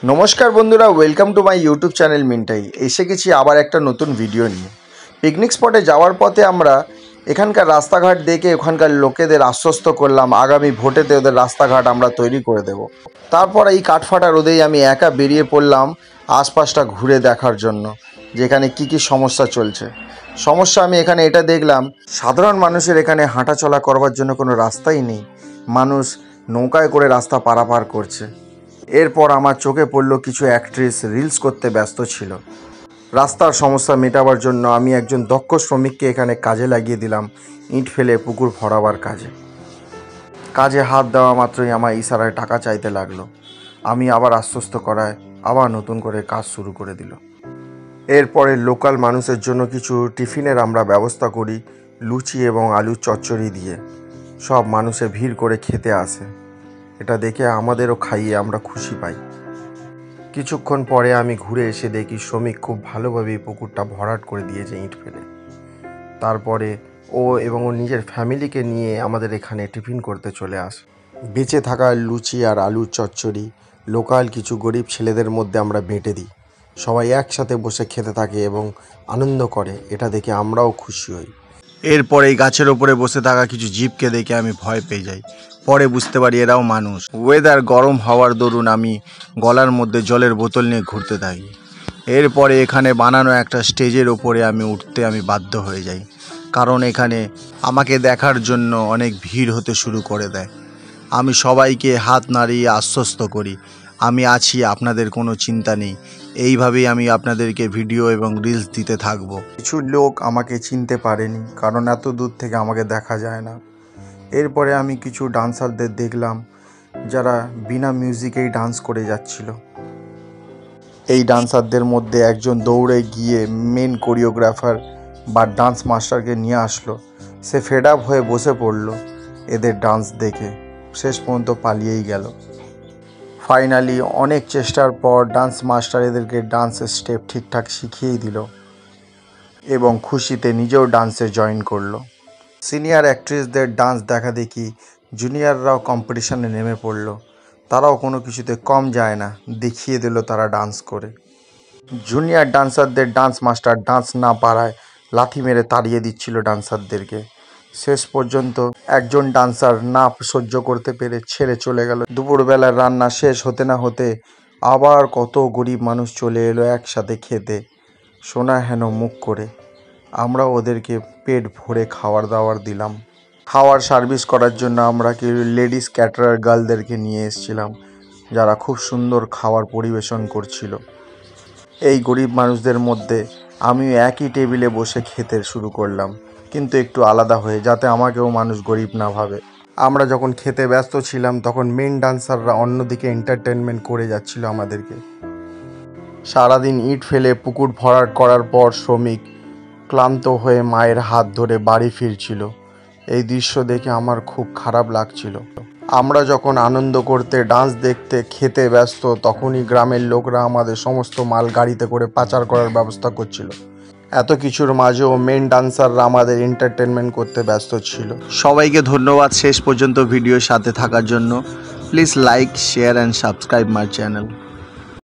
নমস্কার বন্ধুরা, welcome to my YouTube channel Mintai. এসে গেছি আবার একটা নতুন ভিডিও নিয়ে। পিকনিক স্পটে যাওয়ার পথে আমরা এখানকার রাস্তাঘাট দেখে ওখানকার লোকেদের আশ্বস্ত করলাম আগামী ভোটেতে ওদের রাস্তাঘাট আমরা তৈরি করে দেব। তারপর এই কাঠফাটা রোদেই আমি একা বেরিয়ে পড়লাম আশপাশটা ঘুরে দেখার জন্য, যেখানে কি কি সমস্যা চলছে। সমস্যা আমি এখানে এটা দেখলাম, সাধারণ মানুষের এখানে হাঁটা চলা করবার জন্য কোনো রাস্তাই নেই। মানুষ নৌকায় করে রাস্তা পারাপার করছে। এরপর আমার চোখে পড়ল কিছু অ্যাক্ট্রেস রিলস করতে ব্যস্ত ছিল। রাস্তার সমস্যা মেটাবার জন্য আমি একজন দক্ষ শ্রমিককে এখানে কাজে লাগিয়ে দিলাম ইট ফেলে পুকুর ভরাবার কাজে হাত দেওয়া মাত্রই আমার ইশারায় টাকা চাইতে লাগলো। আমি আবার আশ্বস্ত করায় আবার নতুন করে কাজ শুরু করে দিল। এরপরে লোকাল মানুষের জন্য কিছু টিফিনের আমরা ব্যবস্থা করি, লুচি এবং আলুর চচ্চড়ি দিয়ে। সব মানুষে ভিড় করে খেতে আসে। এটা দেখে আমাদেরও খাইয়ে আমরা খুশি পাই। কিছুক্ষণ পরে আমি ঘুরে এসে দেখি শ্রমিক খুব ভালোভাবে পুকুরটা ভরাট করে দিয়েছে ইট ফেলে। তারপরে ও এবং ওর নিজের ফ্যামিলিকে নিয়ে আমাদের এখানে টিফিন করতে চলে আসে। বেঁচে থাকা লুচি আর আলুর চচ্চড়ি লোকাল কিছু গরিব ছেলেদের মধ্যে আমরা বেঁটে দিই। সবাই একসাথে বসে খেতে থাকে এবং আনন্দ করে। এটা দেখে আমরাও খুশি হই। এরপরে এই গাছের ওপরে বসে থাকা কিছু জীবকে দেখে আমি ভয় পেয়ে যাই। পরে বুঝতে পারি এরাও মানুষ। ওয়েদার গরম হওয়ার দরুন আমি গলার মধ্যে জলের বোতল নিয়ে ঘুরতে থাকি। এরপরে এখানে বানানো একটা স্টেজের ওপরে আমি উঠতে বাধ্য হয়ে যাই, কারণ এখানে আমাকে দেখার জন্য অনেক ভিড় হতে শুরু করে দেয়। আমি সবাইকে হাত নাড়িয়ে আশ্বস্ত করি, আমি আছি, আপনাদের কোনো চিন্তা নেই। এইভাবেই আমি আপনাদেরকে ভিডিও এবং রিলস দিতে থাকবো। কিছু লোক আমাকে চিনতে পারেনি, কারণ এত দূর থেকে আমাকে দেখা যায় না। এরপরে আমি কিছু ডান্সারদের দেখলাম যারা বিনা মিউজিকেই ডান্স করে যাচ্ছিল। এই ডান্সারদের মধ্যে একজন দৌড়ে গিয়ে মেন কোরিওগ্রাফার বা ডান্স মাস্টারকে নিয়ে আসলো। সে ফেড আপ হয়ে বসে পড়লো এদের ডান্স দেখে, শেষ পর্যন্ত পালিয়েই গেল। ফাইনালি অনেক চেষ্টার পর ডান্স মাস্টার এদেরকে ডান্সের স্টেপ ঠিকঠাক শিখিয়েই দিল এবং খুশিতে নিজেও ডান্সে জয়েন করলো। সিনিয়র অ্যাক্ট্রেসদের ডান্স দেখা দেখি জুনিয়ররাও কম্পিটিশানে নেমে পড়লো। তারাও কোনো কিছুতে কম যায় না, দেখিয়ে দিল তারা ডান্স করে। জুনিয়র ডান্সারদের ডান্স মাস্টার ডান্স না পারায় লাথি মেরে তাড়িয়ে দিচ্ছিল ডান্সারদেরকে। শেষ পর্যন্ত একজন ডান্সার না সহ্য করতে পেরে ছেড়ে চলে গেল। দুপুরবেলার রান্না শেষ হতে না হতে আবার কত গরিব মানুষ চলে এলো একসাথে খেতে, সোনা হেন মুখ করে। আমরা ওদেরকে পেট ভরে খাবার দাবার দিলাম। খাওয়ার সার্ভিস করার জন্য আমরা কিছু লেডিস ক্যাটারার গার্লদেরকে নিয়ে এসেছিলাম, যারা খুব সুন্দর খাবার পরিবেশন করছিল। এই গরিব মানুষদের মধ্যে আমিও একই টেবিলে বসে খেতে শুরু করলাম, কিন্তু একটু আলাদা হয়ে, যাতে আমাকেও মানুষ গরিব না ভাবে। আমরা যখন খেতে ব্যস্ত ছিলাম তখন মেন ডান্সাররা অন্যদিকে এন্টারটেনমেন্ট করে যাচ্ছিল আমাদেরকে। সারাদিন ইট ফেলে পুকুর ভরাট করার পর শ্রমিক ক্লান্ত হয়ে মায়ের হাত ধরে বাড়ি ফিরছিল। এই দৃশ্য দেখে আমার খুব খারাপ লাগছিল। আমরা যখন আনন্দ করতে, ডান্স দেখতে, খেতে ব্যস্ত, তখনই গ্রামের লোকরা আমাদের সমস্ত মাল গাড়িতে করে পাচার করার ব্যবস্থা করছিল। এত কিছুর মাঝেও মেন ডান্সাররা আমাদের এন্টারটেনমেন্ট করতে ব্যস্ত ছিল। সবাইকে ধন্যবাদ শেষ পর্যন্ত ভিডিওর সাথে থাকার জন্য। Please like, share and subscribe my channel.